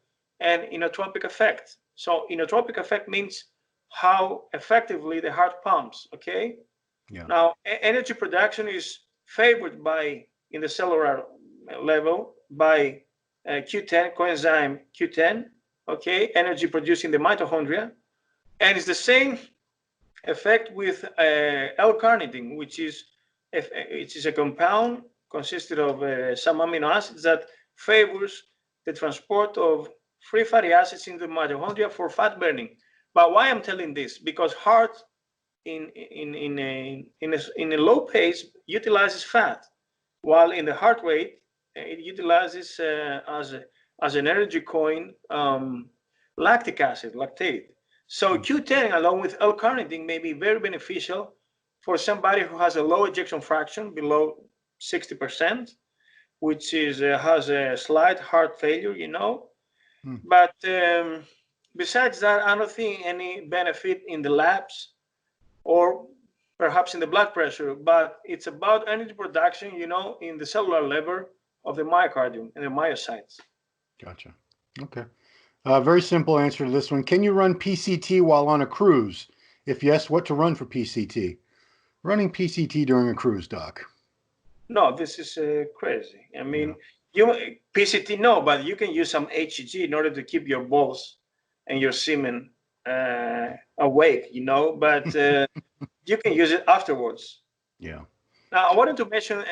and inotropic effect. So inotropic effect means how effectively the heart pumps, okay? Yeah. Now, energy production is favored by, in the cellular level, by Q10, coenzyme Q10, okay, energy produced in the mitochondria. And it's the same effect with L-carnitine, which is a compound consisted of some amino acids that favors the transport of free fatty acids in the mitochondria for fat burning. But why I'm telling this? Because heart in a low pace utilizes fat, while in the heart rate it utilizes as an energy coin lactic acid, lactate. So Q10 along with L-carnitine may be very beneficial for somebody who has a low ejection fraction below 60%, which is has a slight heart failure, you know. But besides that, I don't think any benefit in the labs or perhaps in the blood pressure, but it's about energy production, you know, in the cellular level of the myocardium and the myocytes. Gotcha. Okay. Very simple answer to this one. Can you run PCT while on a cruise? If yes, what to run for PCT? Running PCT during a cruise, Doc. No, this is crazy. I mean, you PCT, no, but you can use some HCG in order to keep your balls and your semen awake, you know, but you can use it afterwards. Yeah. Now, I wanted to mention,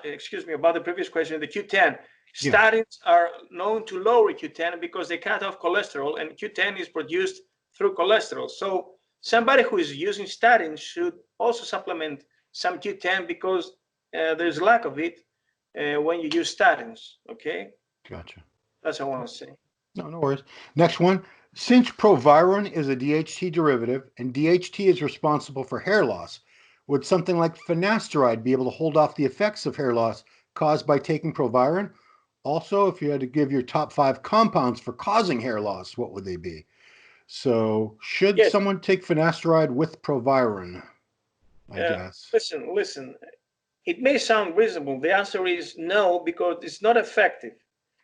excuse me, about the previous question, the Q10. Yeah. Statins are known to lower Q10 because they cut off cholesterol, and Q10 is produced through cholesterol. So somebody who is using statins should also supplement some Q10 because there's lack of it when you use statins, okay? Gotcha. That's what I want to say. No worries. Next one. Since proviron is a DHT derivative and DHT is responsible for hair loss, would something like finasteride be able to hold off the effects of hair loss caused by taking proviron? Also, if you had to give your top 5 compounds for causing hair loss, what would they be? So, should someone take finasteride with proviron? I guess. Listen. It may sound reasonable. The answer is no, because it's not effective.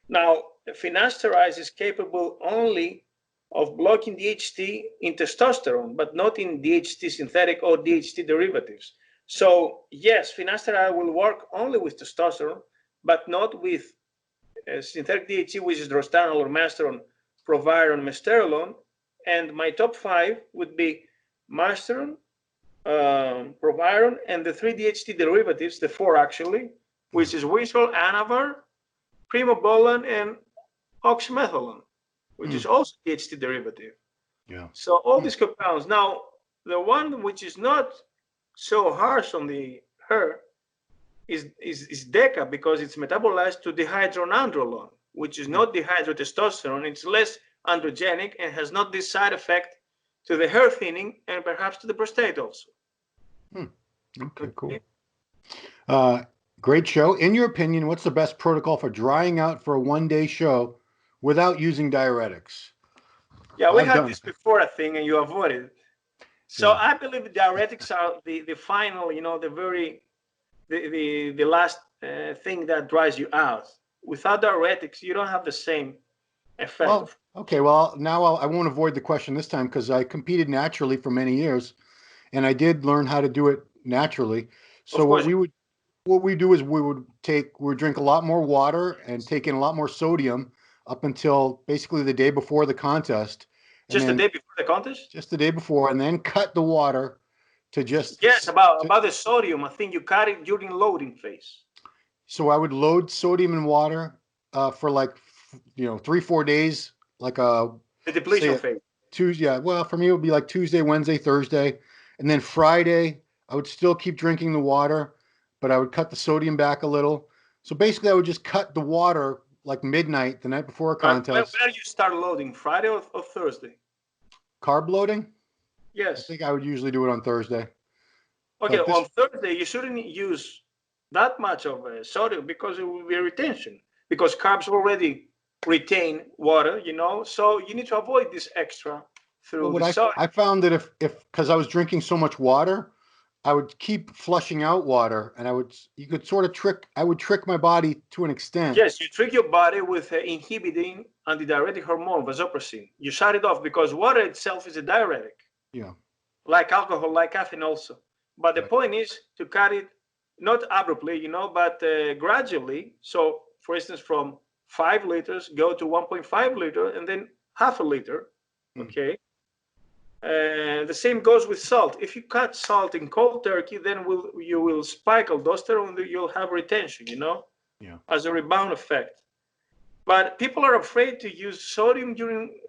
Now, finasteride is capable only of blocking DHT in testosterone, but not in DHT synthetic or DHT derivatives. So yes, finasteride will work only with testosterone, but not with synthetic DHT, which is drostanol or masteron, proviron, mesterolone. And my top 5 would be masteron, proviron, and the 3 DHT derivatives, the 4 actually, which is wisol, anavar, primobolan, and oxymetholone, which is also DHT derivative. Yeah. So all these compounds. Now, the one which is not so harsh on the hair is deca, because it's metabolized to dihydroandrolone, which is not dihydrotestosterone. It's less androgenic and has not this side effect to the hair thinning and perhaps to the prostate also. Okay, cool. Great show. In your opinion, what's the best protocol for drying out for a one-day show without using diuretics? Yeah, we had this before, I think, and you avoided it. So Yeah. I believe diuretics are the final, you know, the last thing that dries you out. Without diuretics, you don't have the same effect. Well, okay. Well, now I won't avoid the question this time because I competed naturally for many years, and I did learn how to do it naturally. So what we do is we would drink a lot more water and take in a lot more sodium up until basically the day before the contest. Just the day before the contest? Just the day before, and then cut the water to just... Yes, about the sodium. I think you cut it during loading phase. So I would load sodium in water for like, 3-4 days, like the depletion phase. Tuesday, yeah. Well, for me, it would be like Tuesday, Wednesday, Thursday. And then Friday, I would still keep drinking the water, but I would cut the sodium back a little. So basically, I would just cut the water like midnight the night before a contest. Where do you start loading, Friday or Thursday? Carb loading? Yes. I think I would usually do it on Thursday. Okay, on Thursday, you shouldn't use that much of sodium because it will be a retention, because carbs already retain water, you know, so you need to avoid this extra Well, through what the sodium. I found that if because I was drinking so much water, I would keep flushing out water, and you could sort of I would trick my body to an extent. Yes, you trick your body with inhibiting antidiuretic hormone, vasopressin. You shut it off because water itself is a diuretic. Yeah. Like alcohol, like caffeine also. But the Right. point is to cut it not abruptly, but gradually. So, for instance, from 5 liters go to 1.5 liter and then half a liter. Mm. Okay. The same goes with salt. If you cut salt in cold turkey, then you will spike aldosterone. You'll have retention, Yeah. as a rebound effect. But people are afraid to use sodium during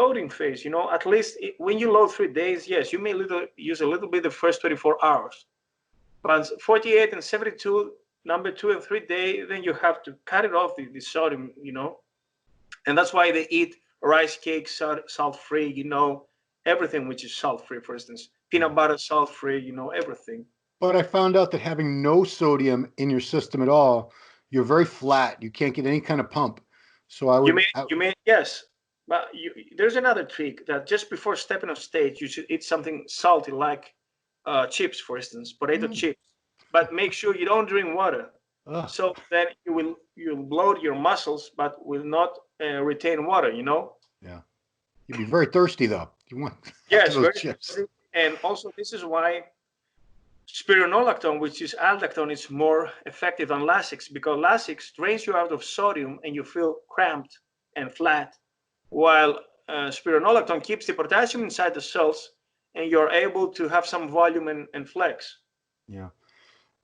loading phase. At least when you load 3 days, yes, you may use a little bit the first 24 hours. But 48 and 72, number 2 and 3 day, then you have to cut it off the sodium, And that's why they eat rice cake, salt-free, everything which is salt-free, for instance. Peanut butter, salt-free, everything. But I found out that having no sodium in your system at all, you're very flat. You can't get any kind of pump. So Yes, but there's another trick that just before stepping on stage, you should eat something salty like chips, for instance, potato chips. But make sure you don't drink water. So then you'll bloat your muscles, but will not retain water. Yeah. You'd be very thirsty though. You want Yes, those very chips. thirsty. And also this is why spironolactone, which is aldactone, is more effective than Lasix because Lasix drains you out of sodium and you feel cramped and flat, while spironolactone keeps the potassium inside the cells and you're able to have some volume and flex. Yeah.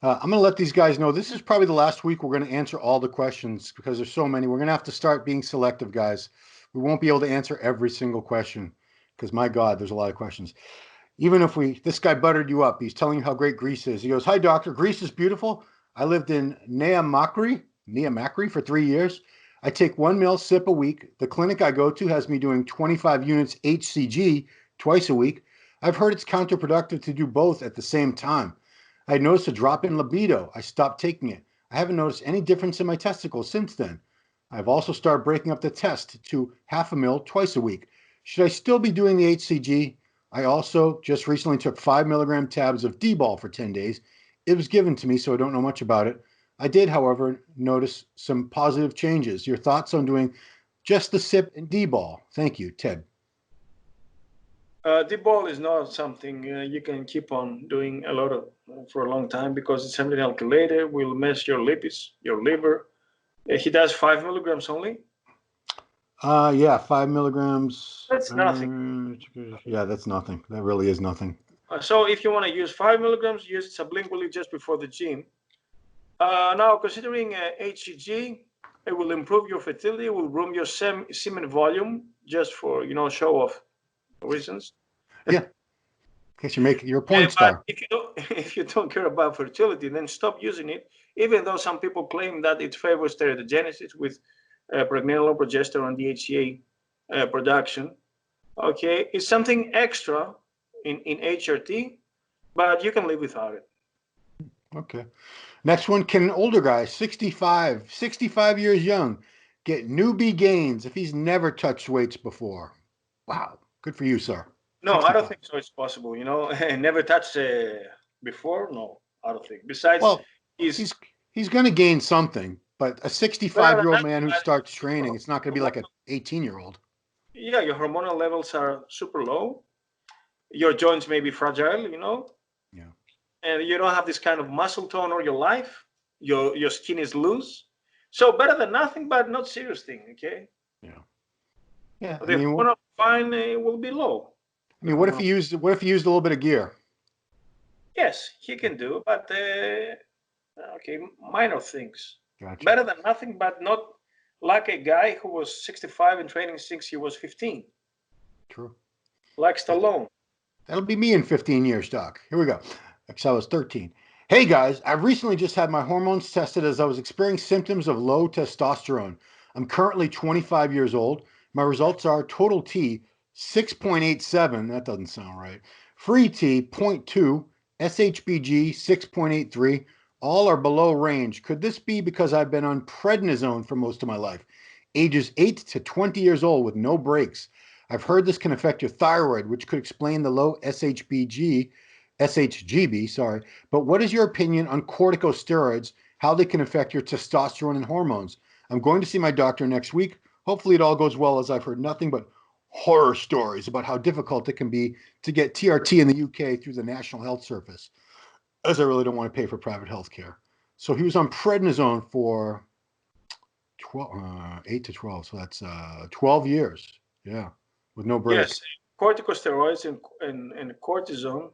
I'm going to let these guys know this is probably the last week we're going to answer all the questions because there's so many. We're going to have to start being selective, guys. We won't be able to answer every single question because, my God, there's a lot of questions. Even if this guy buttered you up, he's telling you how great Greece is. He goes, "Hi, doctor. Greece is beautiful. I lived in Nea Makri for 3 years. I take 1 ml sip a week. The clinic I go to has me doing 25 units HCG twice a week. I've heard it's counterproductive to do both at the same time. I noticed a drop in libido. I stopped taking it. I haven't noticed any difference in my testicles since then. I've also started breaking up the test to half a ml twice a week. Should I still be doing the HCG? I also just recently took 5 milligram tabs of D-ball for 10 days. It was given to me, so I don't know much about it. I did, however, notice some positive changes. Your thoughts on doing just the sip and D-ball? Thank you, Ted." D-ball is not something you can keep on doing a lot of for a long time because it's heavily alkylated, will mess your lipids, your liver. He does 5 milligrams only. Yeah, 5 milligrams. That's nothing. Yeah, that's nothing. That really is nothing. So if you want to use 5 milligrams, use it sublingually just before the gym. Now, considering HCG, it will improve your fertility, will room your semen volume just for show off reasons. Yeah, in case you're a porn star. But if you don't care about fertility, then stop using it. Even though some people claim that it favors steroidogenesis with pregnenolone, progesterone, DHEA production. Okay, it's something extra in HRT, but you can live without it. Okay. Next one, can an older guy, 65 years young, get newbie gains if he's never touched weights before? Wow. Good for you, sir. No, 65. I don't think so. It's possible. Never touched before. No, I don't think. Besides, well, he's going to gain something, but a 65-year-old man who starts training, it's not going to be like an 18-year-old. Yeah, your hormonal levels are super low. Your joints may be fragile, Yeah. And you don't have this kind of muscle tone all your life. Your skin is loose. So better than nothing, but not serious thing, okay? Yeah. Yeah. The hormonal fine will be low. I mean, what if he used a little bit of gear? Yes, he can do, but okay, minor things. Gotcha. Better than nothing, but not like a guy who was 65 and training since he was 15. True. Like Stallone. That'll be me in 15 years, Doc. Here we go. Because I was 13. Hey guys, I've recently just had my hormones tested as I was experiencing symptoms of low testosterone. I'm currently 25 years old. My results are total T 6.87. That doesn't sound right. Free T 0.2. SHBG 6.83. All are below range. Could this be because I've been on prednisone for most of my life? Ages 8 to 20 years old with no breaks. I've heard this can affect your thyroid, which could explain the low SHGB, sorry. But what is your opinion on corticosteroids, how they can affect your testosterone and hormones? I'm going to see my doctor next week. Hopefully it all goes well, as I've heard nothing but horror stories about how difficult it can be to get TRT in the UK through the National Health Service, as I really don't want to pay for private health care. So he was on prednisone for 8 to 12, so that's 12 years, yeah, with no break. Yes, corticosteroids and cortisone,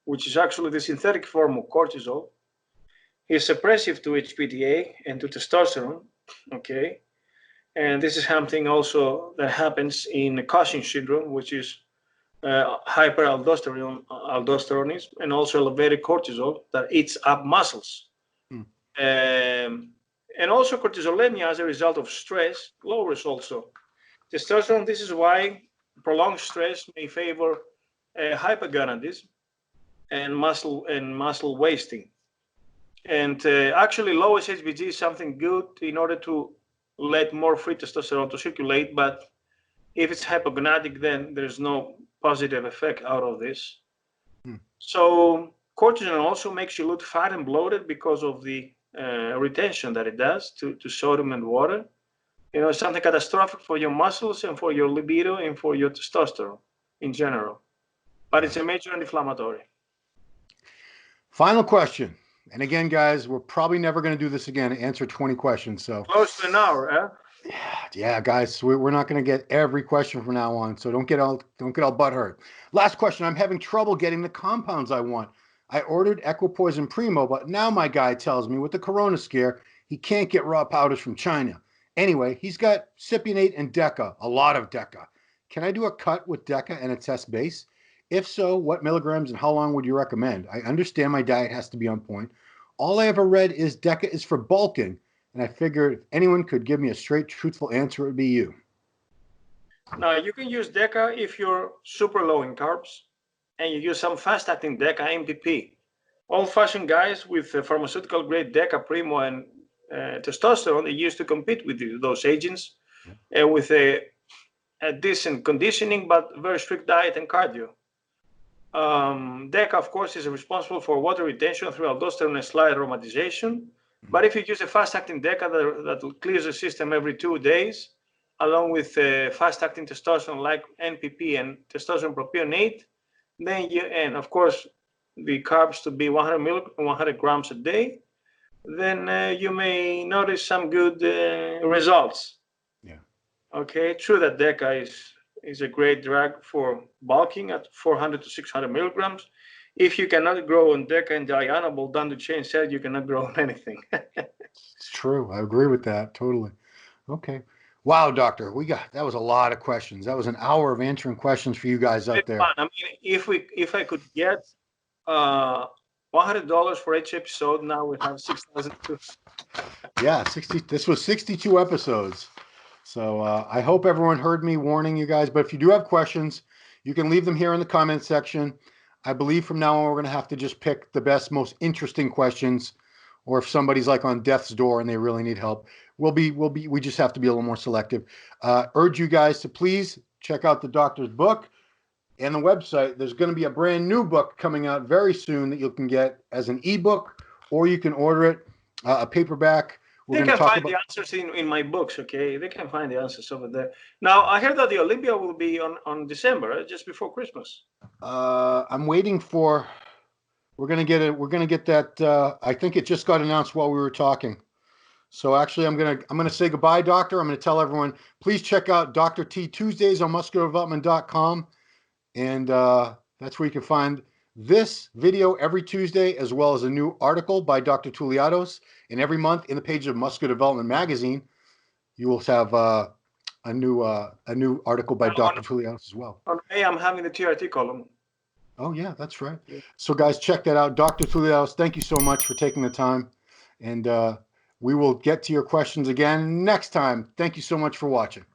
which is actually the synthetic form of cortisol, is suppressive to HPTA and to testosterone, okay? And this is something also that happens in Cushing's syndrome, which is hyperaldosteronism and also elevated cortisol that eats up muscles. And also cortisolemia as a result of stress lowers also testosterone. This is why prolonged stress may favor hypogonadism and muscle wasting. And actually, low SHBG is something good in order to let more free testosterone to circulate. But if it's hypogonadic, then there's no positive effect out of this. So cortisone also makes you look fat and bloated because of the retention that it does to sodium and water. You know, it's something catastrophic for your muscles and for your libido and for your testosterone in general. But it's a major anti-inflammatory. Final question. And again, guys, we're probably never going to do this again, answer 20 questions. So close to an hour, huh? Yeah, guys, we're not going to get every question from now on. So don't get all butthurt. Last question. I'm having trouble getting the compounds I want. I ordered Equipoise and Primo, but now my guy tells me with the Corona scare, he can't get raw powders from China. Anyway, he's got Cypionate and Deca, a lot of Deca. Can I do a cut with Deca and a test base? If so, what milligrams and how long would you recommend? I understand my diet has to be on point. All I ever read is Deca is for bulking, and I figured if anyone could give me a straight, truthful answer, it would be you. Now, you can use Deca if you're super low in carbs, and you use some fast-acting Deca MPP. Old-fashioned guys with pharmaceutical-grade Deca, Primo, and testosterone, they used to compete with those agents with a decent conditioning, but very strict diet and cardio. Deca, of course, is responsible for water retention through aldosterone and slight aromatization. But if you use a fast-acting Deca that clears the system every 2 days, along with fast-acting testosterone like NPP and testosterone propionate, then and of course the carbs to be 100 grams a day, then you may notice some good results. Yeah. Okay, true that Deca is a great drug for bulking at 400 to 600 milligrams. If you cannot grow on Deca and Dianabol, Dan Duchaine said you cannot grow on anything. It's true. I agree with that totally. Okay. Wow, doctor, that was a lot of questions. That was an hour of answering questions for you guys out there. I mean, if I could get $100 for each episode, now we have 6,000. Yeah, this was 62 episodes. So I hope everyone heard me warning you guys. But if you do have questions, you can leave them here in the comment section. I believe from now on we're going to have to just pick the best, most interesting questions, or if somebody's like on death's door and they really need help, we just have to be a little more selective. Urge you guys to please check out the doctor's book and the website. There's going to be a brand new book coming out very soon that you can get as an ebook, or you can order it a paperback. They can find the answers in my books, okay? They can find the answers over there. Now, I heard that the Olympia will be on December, just before Christmas. I'm waiting for. We're gonna get that. I think it just got announced while we were talking. So actually, I'm gonna say goodbye, doctor. I'm gonna tell everyone, please check out Dr. T Tuesdays on musculardevelopment.com, and that's where you can find this video every Tuesday, as well as a new article by Dr. Touliatos. And every month in the page of Muscular Development Magazine, you will have a new article by Dr. Touliatos as well. On May, I'm having the TRT column. Oh, yeah, that's right. So, guys, check that out. Dr. Touliatos, thank you so much for taking the time. And we will get to your questions again next time. Thank you so much for watching.